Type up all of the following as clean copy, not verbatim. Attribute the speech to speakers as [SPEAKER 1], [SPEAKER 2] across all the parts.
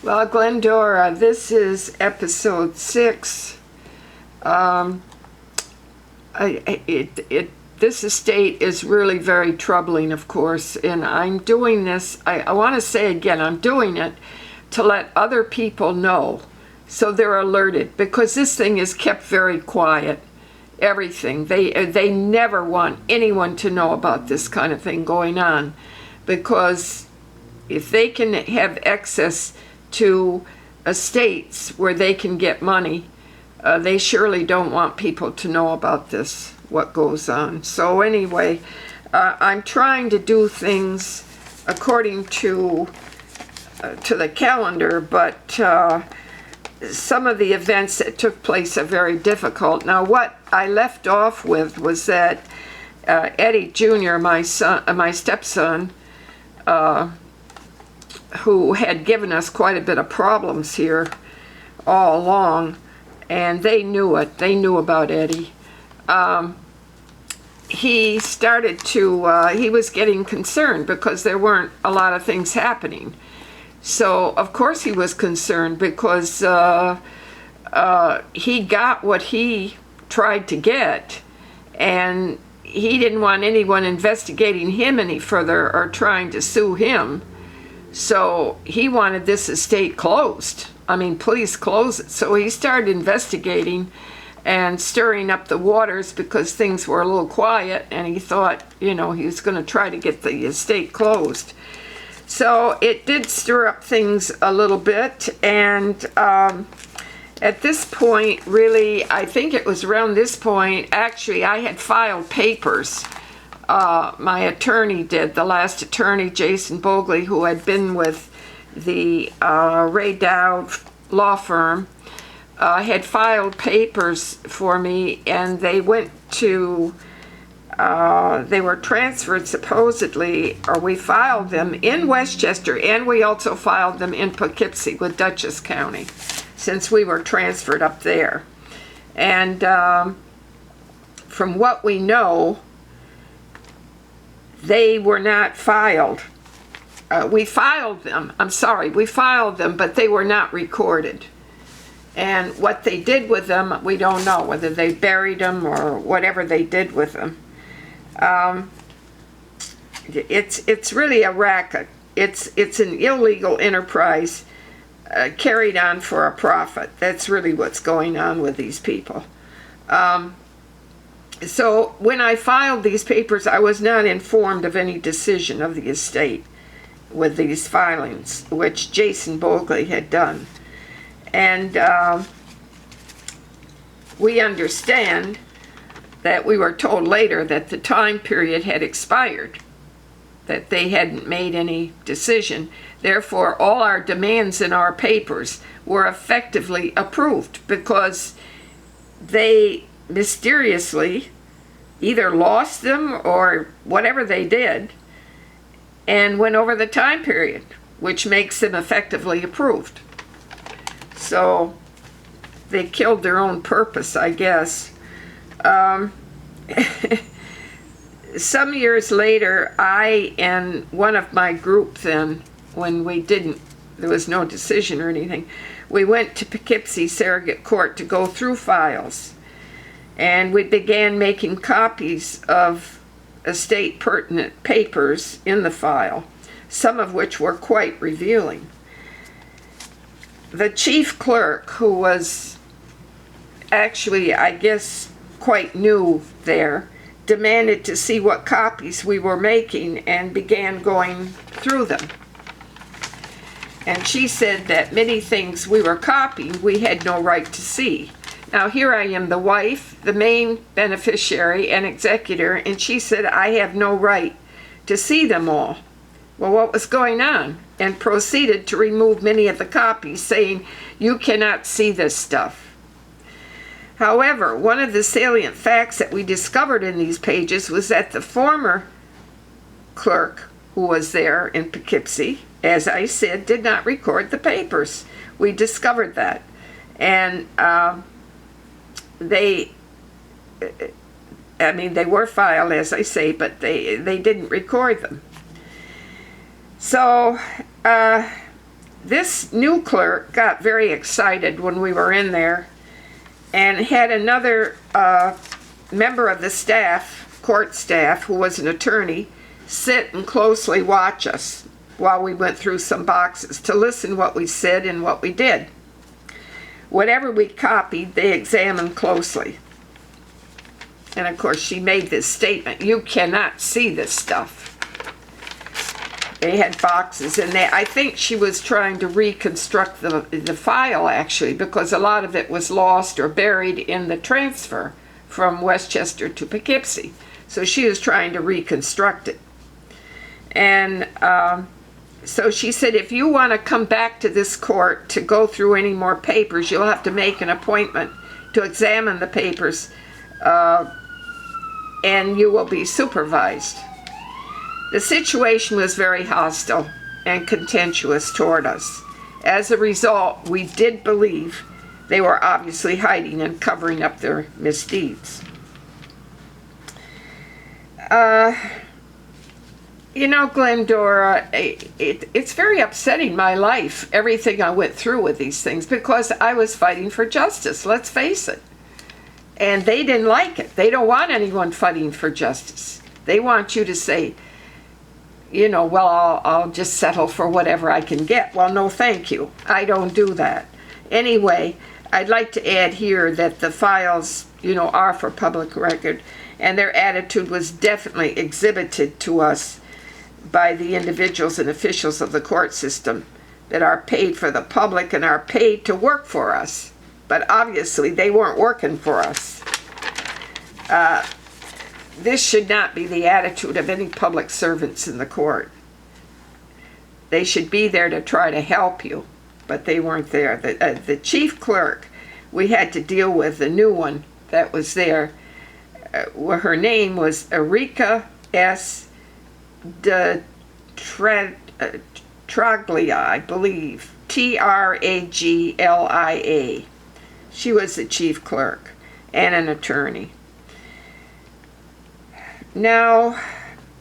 [SPEAKER 1] Well, Glendora, this is episode 6. This estate is really very troubling, of course, and I'm doing this, I want to say again, I'm doing it to let other people know so they're alerted, because this thing is kept very quiet. Everything. They never want anyone to know about this kind of thing going on, because if they can have access to estates where they can get money, they surely don't want people to know about this, what goes on. So anyway, I'm trying to do things according to the calendar, but some of the events that took place are very difficult. Now, what I left off with was that Eddie Jr., my stepson, who had given us quite a bit of problems here all along, and they knew it. They knew about Eddie. He started to, he was getting concerned because there weren't a lot of things happening. So, of course he was concerned, because he got what he tried to get, and he didn't want anyone investigating him any further or trying to sue him. So he wanted this estate closed. I mean, please close it. So he started investigating and stirring up the waters, because things were a little quiet, and he thought, he was going to try to get the estate closed. So it did stir up things a little bit, and at this point, really, I think it was around this point, actually, I had filed papers. My attorney did, the last attorney, Jason Bogley, who had been with the Ray Dowd law firm, had filed papers for me, and they went to, they were transferred supposedly, or we filed them in Westchester, and we also filed them in Poughkeepsie with Dutchess County, since we were transferred up there. And from what we know, they were not filed. We filed them, we filed them, but they were not recorded. And what they did with them, we don't know, whether they buried them or whatever they did with them. It's really a racket. It's an illegal enterprise carried on for a profit. That's really what's going on with these people. So when I filed these papers, I was not informed of any decision of the estate with these filings, which Jason Bogley had done. And we understand that we were told later that the time period had expired, that they hadn't made any decision. Therefore, all our demands in our papers were effectively approved, because they mysteriously either lost them or whatever they did and went over the time period, which makes them effectively approved. So they killed their own purpose, I guess. Some years later, I and one of my group then, when there was no decision or anything, we went to Poughkeepsie Surrogate Court to go through files. And we began making copies of estate pertinent papers in the file, some of which were quite revealing. The chief clerk, who was actually, I guess, quite new there, demanded to see what copies we were making and began going through them. And she said that many things we were copying we had no right to see. Now here I am, the wife, the main beneficiary and executor, and she said I have no right to see them all. Well, what was going on? And proceeded to remove many of the copies, saying, "You cannot see this stuff." However, one of the salient facts that we discovered in these pages was that the former clerk who was there in Poughkeepsie, as I said, did not record the papers. We discovered that. And they were filed, as I say, but they didn't record them. So this new clerk got very excited when we were in there and had another member of the staff, court staff, who was an attorney, sit and closely watch us while we went through some boxes to listen what we said and what we did. Whatever we copied, they examined closely. And of course, she made this statement, "You cannot see this stuff." They had boxes, and I think she was trying to reconstruct the file, actually, because a lot of it was lost or buried in the transfer from Westchester to Poughkeepsie. So she was trying to reconstruct it. And so she said, if you want to come back to this court to go through any more papers, you'll have to make an appointment to examine the papers, and you will be supervised. The situation was very hostile and contentious toward us. As a result, we did believe they were obviously hiding and covering up their misdeeds. You know, Glendora, it's very upsetting, my life, everything I went through with these things, because I was fighting for justice, let's face it. And they didn't like it. They don't want anyone fighting for justice. They want you to say, you know, well, I'll just settle for whatever I can get. Well, no, thank you. I don't do that. Anyway, I'd like to add here that the files, you know, are for public record, and their attitude was definitely exhibited to us by the individuals and officials of the court system that are paid for the public and are paid to work for us. But obviously, they weren't working for us. This should not be the attitude of any public servants in the court. They should be there to try to help you, but they weren't there. The chief clerk we had to deal with, the new one that was there, her name was Erika S. de Traglia, I believe. Traglia. She was the chief clerk and an attorney. Now,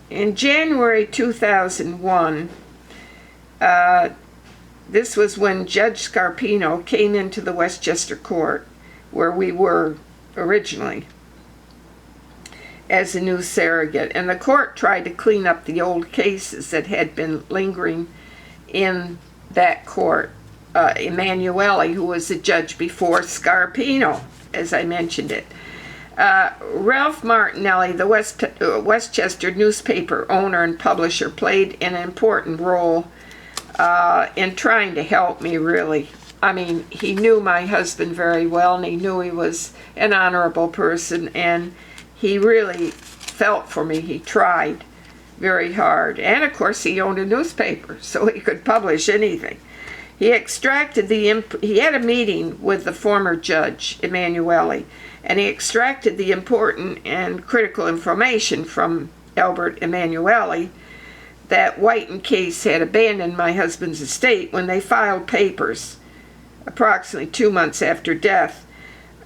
[SPEAKER 1] in January 2001, this was when Judge Scarpino came into the Westchester court, where we were originally, as a new surrogate. And the court tried to clean up the old cases that had been lingering in that court. Emanuele, who was the judge before Scarpino, as I mentioned it. Ralph Martinelli, the Westchester newspaper owner and publisher, played an important role in trying to help me, really. I mean, he knew my husband very well, and he knew he was an honorable person, and he really felt for me. He tried very hard. And of course, he owned a newspaper, so he could publish anything. He had a meeting with the former judge, Emanuele, and he extracted the important and critical information from Albert Emanuele that White and Case had abandoned my husband's estate when they filed papers approximately 2 months after death,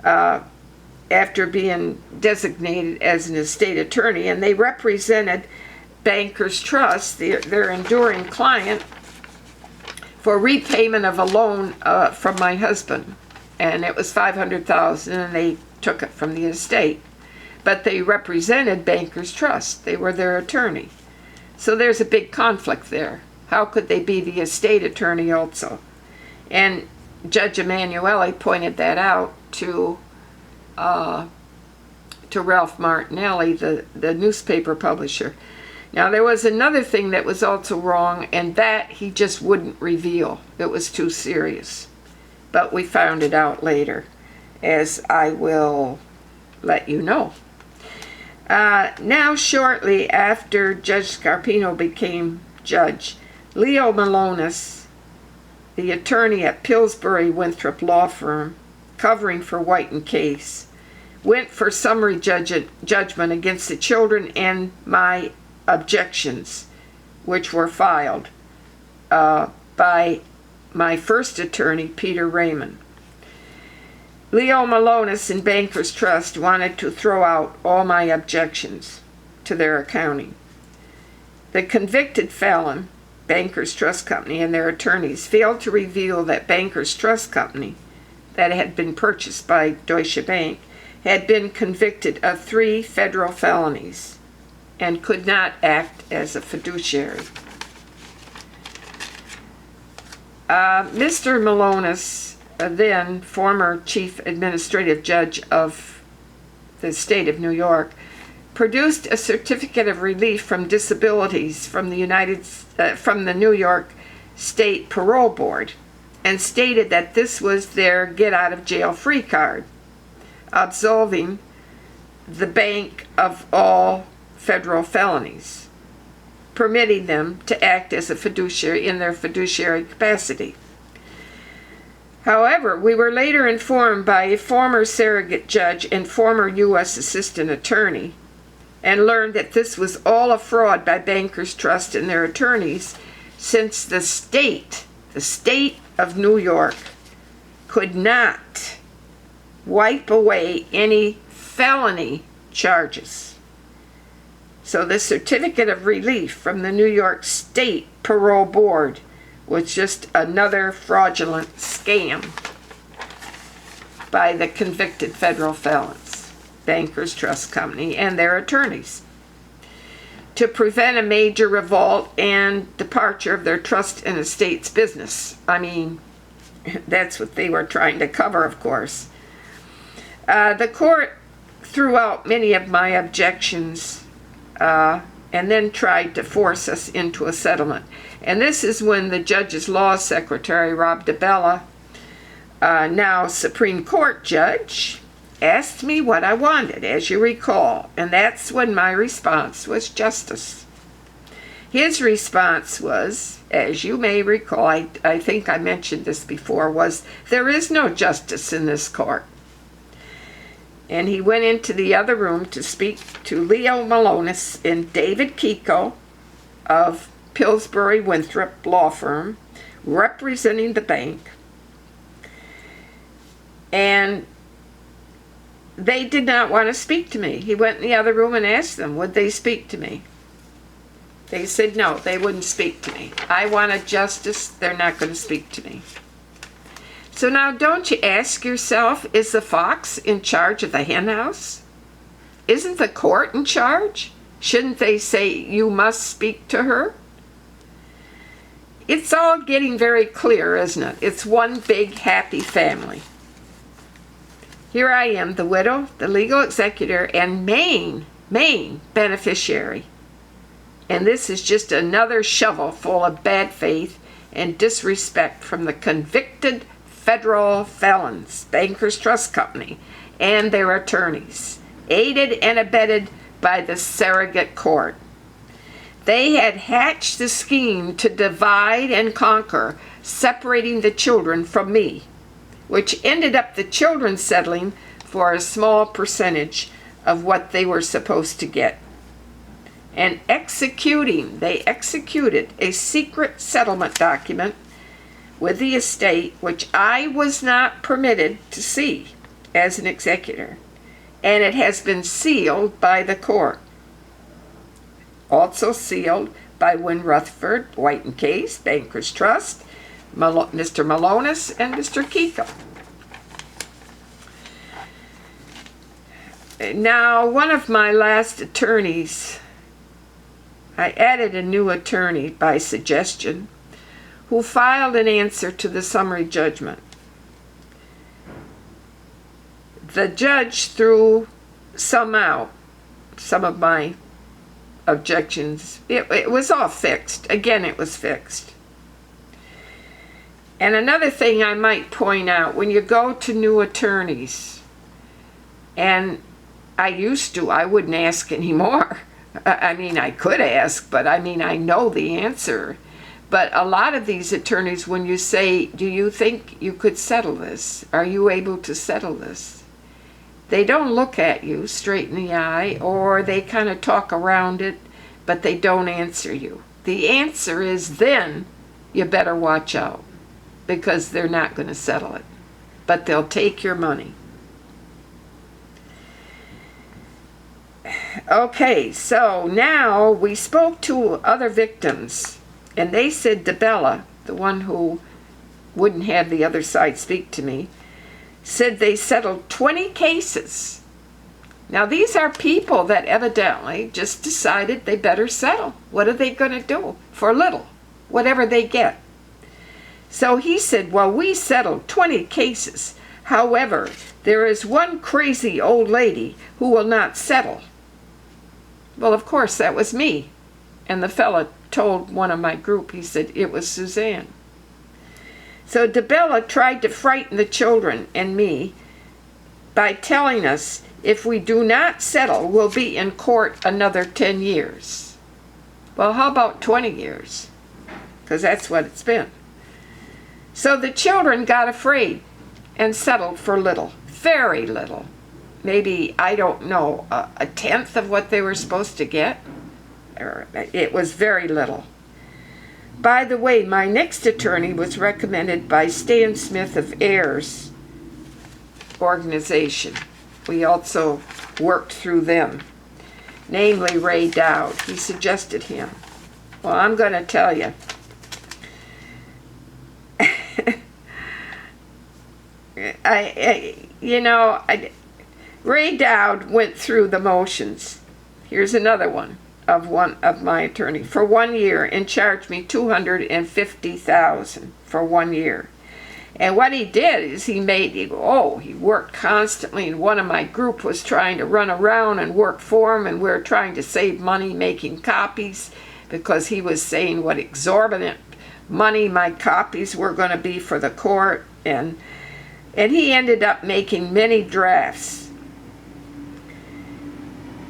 [SPEAKER 1] after being designated as an estate attorney, and they represented Bankers Trust, their enduring client, for repayment of a loan from my husband, and it was $500,000, and they took it from the estate. But they represented Bankers Trust. They were their attorney. So there's a big conflict there. How could they be the estate attorney also? And Judge Emanuele pointed that out to Ralph Martinelli, the newspaper publisher. Now, there was another thing that was also wrong, and that he just wouldn't reveal. It was too serious. But we found it out later, as I will let you know. Now, shortly after Judge Scarpino became judge, Leo Malonis, the attorney at Pillsbury Winthrop Law Firm, covering for White and Case, went for summary judgment against the children and my objections, which were filed by my first attorney, Peter Raymond. Leo Malonis and Bankers Trust wanted to throw out all my objections to their accounting. The convicted felon, Bankers Trust Company, and their attorneys failed to reveal that Bankers Trust Company, that had been purchased by Deutsche Bank, had been convicted of 3 federal felonies and could not act as a fiduciary. Mr. Malonis, then former chief administrative judge of the state of New York, produced a certificate of relief from disabilities from the New York State Parole Board, and stated that this was their get-out-of-jail-free card, absolving the bank of all federal felonies, permitting them to act as a fiduciary in their fiduciary capacity. However, we were later informed by a former surrogate judge and former U.S. assistant attorney, and learned that this was all a fraud by Bankers Trust and their attorneys, since the state of New York could not wipe away any felony charges. So the certificate of relief from the New York State Parole Board was just another fraudulent scam by the convicted federal felons, Bankers Trust Company, and their attorneys, to prevent a major revolt and departure of their trust and estates business. I mean, that's what they were trying to cover, of course. The court threw out many of my objections and then tried to force us into a settlement. And this is when the judge's law secretary, Rob DiBella, now Supreme Court judge, asked me what I wanted, as you recall, and that's when my response was justice. His response was, as you may recall, I think I mentioned this before, was, there is no justice in this court. And he went into the other room to speak to Leo Malonis and David Kiko of Pillsbury Winthrop Law Firm, representing the bank. And they did not want to speak to me. He went in the other room and asked them, would they speak to me? They said no, they wouldn't speak to me. I wanted justice, they're not going to speak to me. So now don't you ask yourself, is the fox in charge of the henhouse? Isn't the court in charge? Shouldn't they say, you must speak to her? It's all getting very clear, isn't it? It's one big happy family. Here I am, the widow, the legal executor, and main beneficiary. And this is just another shovel full of bad faith and disrespect from the convicted federal felons, Bankers Trust Company, and their attorneys, aided and abetted by the surrogate court. They had hatched the scheme to divide and conquer, separating the children from me, which ended up the children settling for a small percentage of what they were supposed to get. And they executed a secret settlement document with the estate, which I was not permitted to see as an executor, and it has been sealed by the court. Also sealed by Wynn Rutherford, White and Case, Bankers Trust, Mr. Malonis, and Mr. Kiko. Now, one of my last attorneys, I added a new attorney by suggestion, who filed an answer to the summary judgment. The judge threw some out, some of my objections. It was all fixed. Again, it was fixed. And another thing I might point out, when you go to new attorneys, and I wouldn't ask anymore. I mean, I could ask, but I mean, I know the answer. But a lot of these attorneys, when you say, do you think you could settle this? Are you able to settle this? They don't look at you straight in the eye, or they kind of talk around it, but they don't answer you. The answer is then you better watch out, because they're not going to settle it, but they'll take your money. Okay, so now we spoke to other victims And they said DeBella, the one who wouldn't have the other side speak to me, said they settled 20 cases. Now these are people that evidently just decided they better settle. What are they going to do for little, whatever they get? So he said, well, we settled 20 cases. However, there is one crazy old lady who will not settle. Well, of course, that was me. And the fella told one of my group, he said, it was Suzanne. So DeBella tried to frighten the children and me by telling us if we do not settle, we'll be in court another 10 years. Well, how about 20 years? Because that's what it's been. So the children got afraid and settled for little, very little. Maybe, I don't know, a tenth of what they were supposed to get. It was very little. By the way, my next attorney was recommended by Stan Smith of Ayers organization. We also worked through them, namely Ray Dowd. He suggested him. Well, I'm going to tell you. Ray Dowd went through the motions. Here's another one of my attorney for 1 year and charged me $250,000 for 1 year. And what he did is he worked constantly, and one of my group was trying to run around and work for him, and we were trying to save money making copies because he was saying what exorbitant money my copies were going to be for the court, and he ended up making many drafts,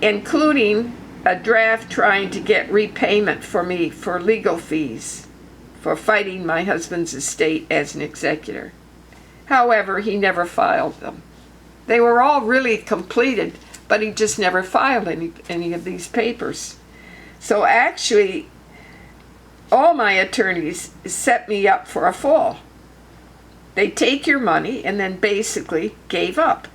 [SPEAKER 1] including a draft trying to get repayment for me for legal fees for fighting my husband's estate as an executor. However, he never filed them. They were all really completed, but he just never filed any of these papers. So actually, all my attorneys set me up for a fall. They take your money and then basically gave up.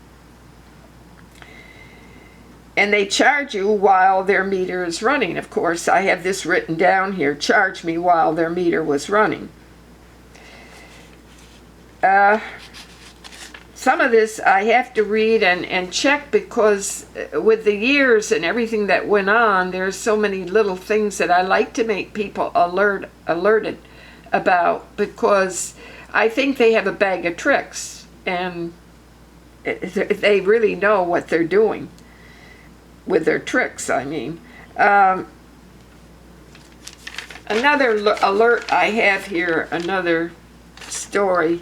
[SPEAKER 1] And they charge you while their meter is running. Of course, I have this written down here, charge me while their meter was running. Some of this I have to read and check because with the years and everything that went on, there's so many little things that I like to make people alerted about, because I think they have a bag of tricks and they really know what they're doing with their tricks, I mean. Another alert I have here, another story.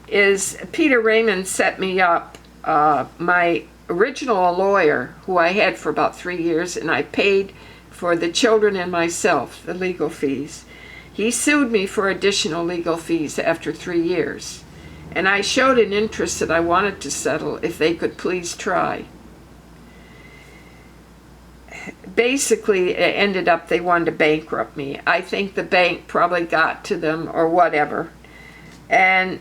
[SPEAKER 1] Is Peter Raymond set me up, my original lawyer, who I had for about 3 years, and I paid for the children and myself the legal fees. He sued me for additional legal fees after 3 years. And I showed an interest that I wanted to settle if they could please try. Basically, it ended up they wanted to bankrupt me. I think the bank probably got to them or whatever. And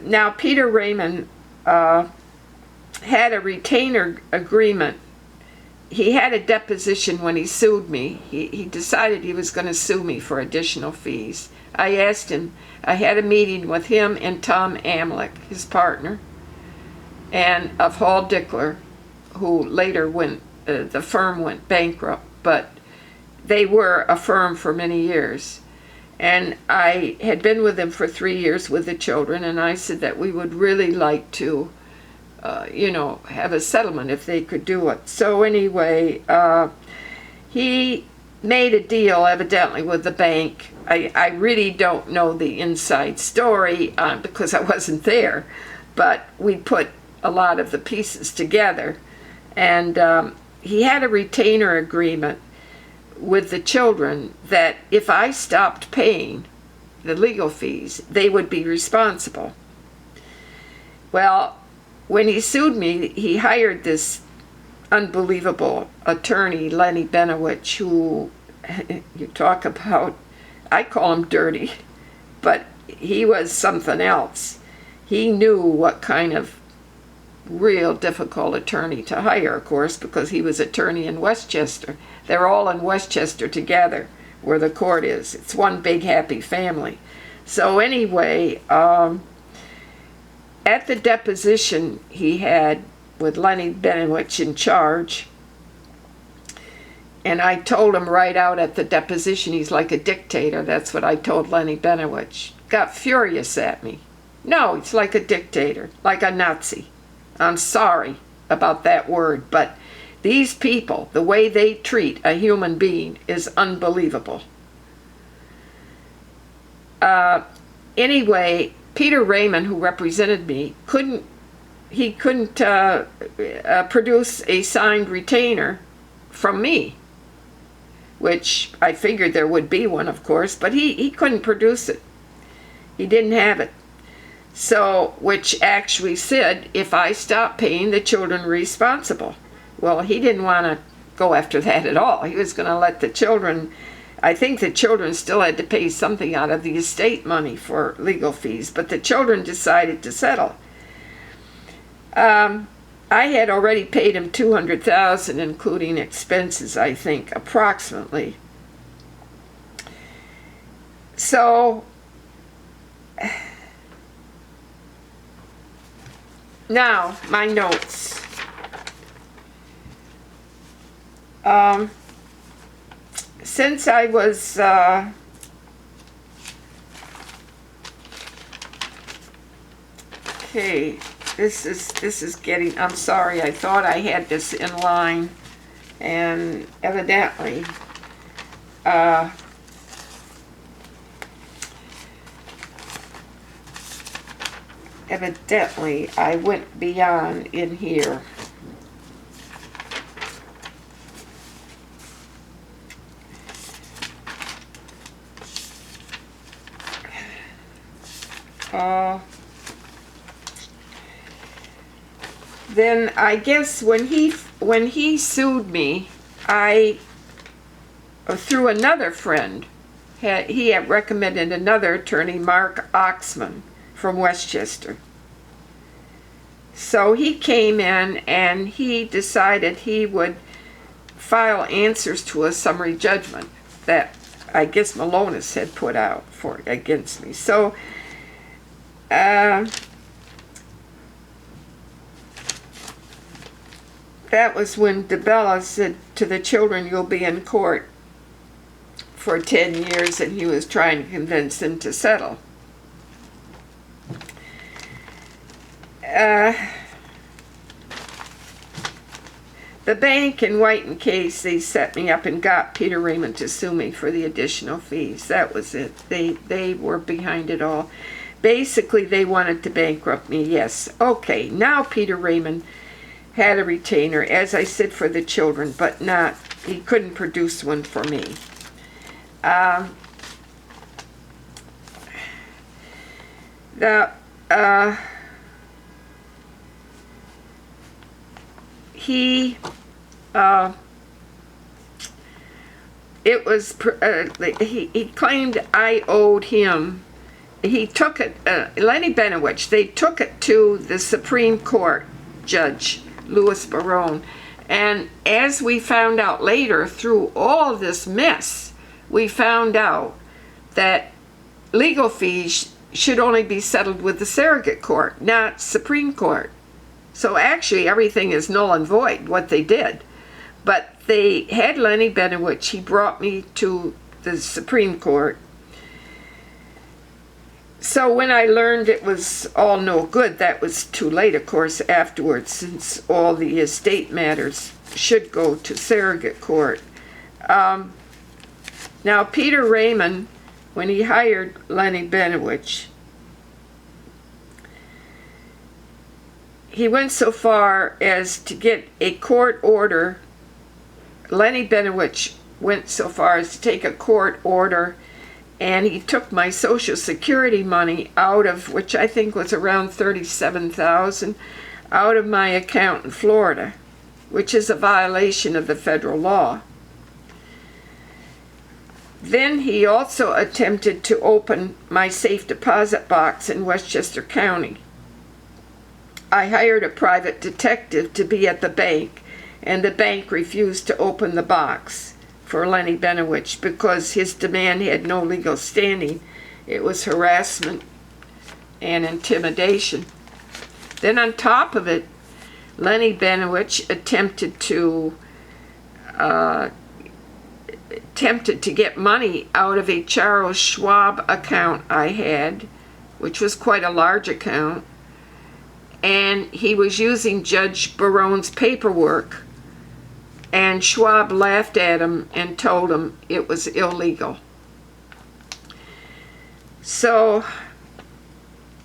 [SPEAKER 1] now Peter Raymond had a retainer agreement. He had a deposition when he sued me. He decided he was going to sue me for additional fees. I asked him, I had a meeting with him and Tom Amlick, his partner, and of Hall Dickler, who later the firm went bankrupt, but they were a firm for many years. And I had been with them for 3 years with the children, and I said that we would really like to, have a settlement if they could do it. So anyway, he made a deal evidently with the bank. I really don't know the inside story because I wasn't there, but we put a lot of the pieces together. And he had a retainer agreement with the children that if I stopped paying the legal fees, they would be responsible. Well, when he sued me, he hired this unbelievable attorney, Lenny Benowich, who, you talk about, I call him dirty, but he was something else. He knew what kind of real difficult attorney to hire, of course, because he was attorney in Westchester. They're all in Westchester together, where the court is. It's one big happy family. So anyway, at the deposition he had with Lenny Benowich in charge, and I told him right out at the deposition, he's like a dictator. That's what I told Lenny Benowich. Got furious at me. No, it's like a dictator, like a Nazi. I'm sorry about that word, but these people, the way they treat a human being is unbelievable. Anyway, Peter Raymond, who represented me, couldn't produce a signed retainer from me, which I figured there would be one, of course, but he couldn't produce it. He didn't have it. So, which actually said, if I stop paying, the children are responsible. Well, he didn't want to go after that at all. He was going to let the children, I think the children still had to pay something out of the estate money for legal fees, but the children decided to settle. I had already paid him $200,000, including expenses, I think, approximately. So, now, my notes. Since I was okay, this is getting, I'm sorry, I thought I had this in line, and evidently I went beyond in here. Then I guess when he sued me, through another friend, he had recommended another attorney, Mark Oxman from Westchester. So he came in and he decided he would file answers to a summary judgment that I guess Malonis had put out against me. So that was when DeBella said to the children, you'll be in court for 10 years, and he was trying to convince them to settle. The bank in White and Case, they set me up and got Peter Raymond to sue me for the additional fees. That was it. They were behind it all. Basically, they wanted to bankrupt me, yes. Okay, now Peter Raymond had a retainer, as I said, for the children, but he couldn't produce one for me. He claimed I owed him. He took it, Lenny Benowich, they took it to the Supreme Court Judge Louis Barone, and as we found out later through all this mess, we found out that legal fees should only be settled with the surrogate court, not Supreme Court. So actually everything is null and void, what they did. But they had Lenny Benowich, he brought me to the Supreme Court. So when I learned it was all no good, that was too late, of course, afterwards, since all the estate matters should go to surrogate court. Now, Peter Raymond, when he hired Lenny Benowich, he went so far as to get a court order. Lenny Benowich went so far as to take a court order, and he took my Social Security money out of, which I think was around $37,000, out of my account in Florida, which is a violation of the federal law. Then he also attempted to open my safe deposit box in Westchester County. I hired a private detective to be at the bank, and the bank refused to open the box for Lenny Benowich because his demand had no legal standing. It was harassment and intimidation. Then on top of it, Lenny Benowich attempted to get money out of a Charles Schwab account I had, which was quite a large account, and he was using Judge Barone's paperwork, and Schwab laughed at him and told him it was illegal. So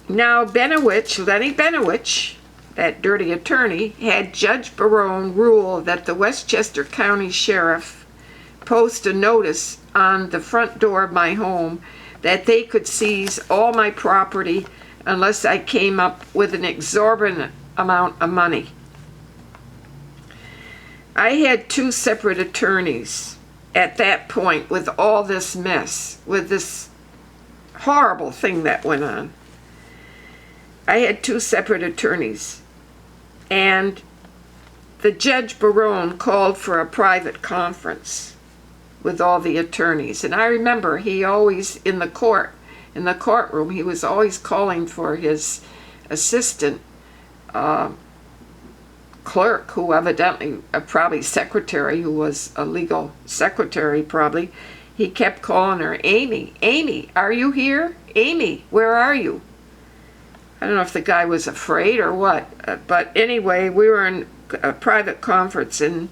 [SPEAKER 1] now Lenny Benowich, that dirty attorney, had Judge Barone rule that the Westchester County Sheriff post a notice on the front door of my home that they could seize all my property unless I came up with an exorbitant amount of money. I had 2 separate attorneys at that point with all this mess, with this horrible thing that went on. I had 2 separate attorneys, and the Judge Barone called for a private conference with all the attorneys. And I remember he always, in the courtroom, he was always calling for his assistant clerk, who evidently, probably secretary, who was a legal secretary probably. He kept calling her, Amy, Amy, are you here? Amy, where are you? I don't know if the guy was afraid or what, but anyway, we were in a private conference, and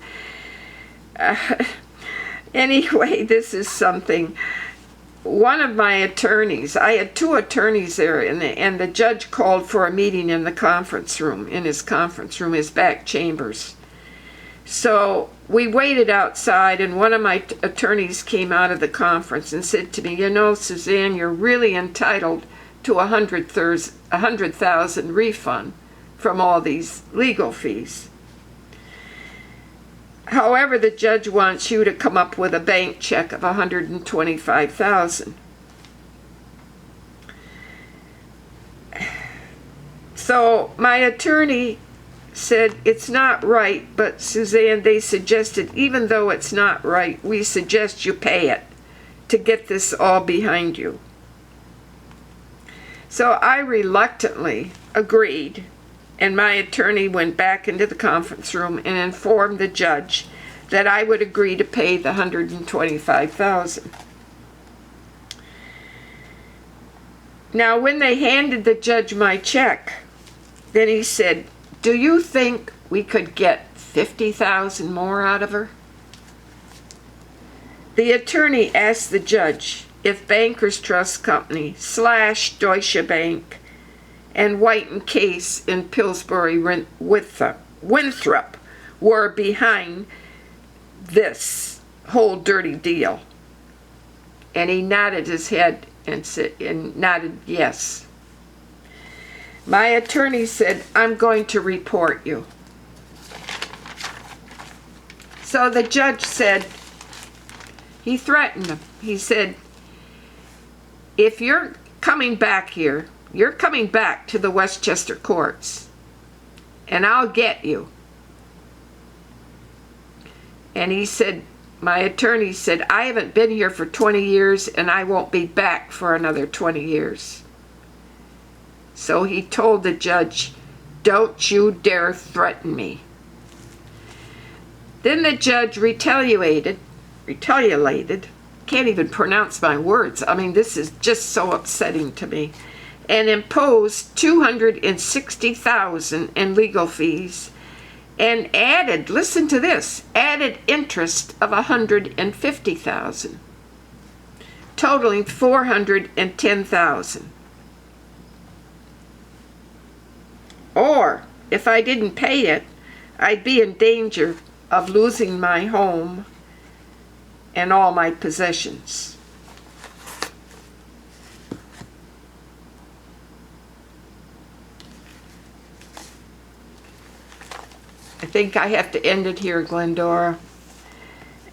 [SPEAKER 1] anyway, this is something. One of my attorneys, I had 2 attorneys there, and the judge called for a meeting in the conference room, his back chambers. So we waited outside, and one of my attorneys came out of the conference and said to me, you know, Suzanne, you're really entitled to $100,000 refund from all these legal fees. However, the judge wants you to come up with a bank check of $125,000. So my attorney said, it's not right, but Suzanne, they suggested, even though it's not right, we suggest you pay it to get this all behind you. So I reluctantly agreed, and my attorney went back into the conference room and informed the judge that I would agree to pay the $125,000. Now, when they handed the judge my check, then he said, do you think we could get $50,000 more out of her? The attorney asked the judge if Bankers Trust Company / Deutsche Bank and White and Case in Pillsbury Winthrop were behind this whole dirty deal. And he nodded his head and nodded yes. My attorney said, I'm going to report you. So the judge said, he threatened him. He said, if you're coming back here, you're coming back to the Westchester courts, and I'll get you. And he said, my attorney said, I haven't been here for 20 years, and I won't be back for another 20 years. So he told the judge, don't you dare threaten me. Then the judge retaliated, can't even pronounce my words. I mean, this is just so upsetting to me, and imposed $260,000 in legal fees, and added, listen to this, added interest of $150,000, totaling $410,000. Or, if I didn't pay it, I'd be in danger of losing my home and all my possessions. I think I have to end it here, Glendora.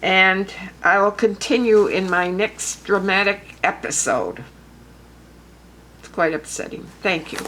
[SPEAKER 1] And I will continue in my next dramatic episode. It's quite upsetting. Thank you.